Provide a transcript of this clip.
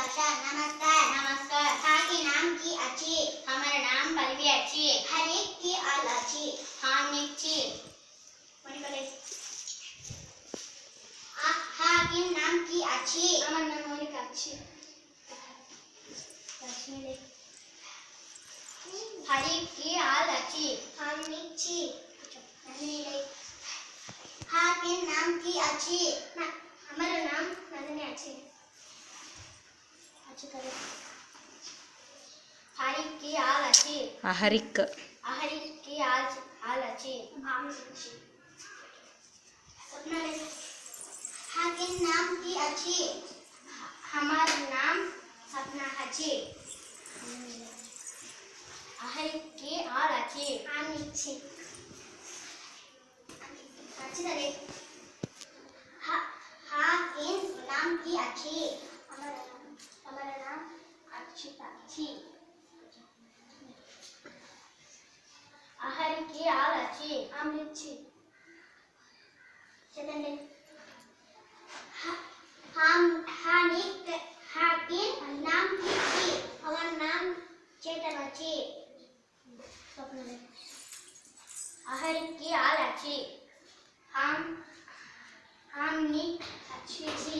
भाषा। नमस्कार। नमस्कार। हा के नाम की अच्छी। हमारा नाम पल्लवी अच्छी। हरिक की आल अच्छी। हम निच्ची। मणिकले। हा के नाम की अच्छी। हमारा नाम मोनिका अच्छी। लक्ष्मी। हरिक की आल अच्छी। हम निच्ची। हा के नाम की अच्छी। हमारा नाम नंदिनी अच्छी। अच्छी करें। हरिक की आल अच्छी। अहरिक अहरिक की आल अच्छी। हम निच्ची। सपना ले। हा के नाम की अच्छी। हमारा नाम सपना अच्छी। अहरिक की आल अच्छी। हम निच्ची। अच्छी तरह। हा के नाम की अच्छी। हमारा नाम अच्छी अच्छी। अहरिक की आल अच्छी। हम निच्ची। चलेंगे। हा के नाम की अच्छी। हमारा नाम चेतन अच्छी। अहरिक की आल अच्छी। हम नी अच्छी।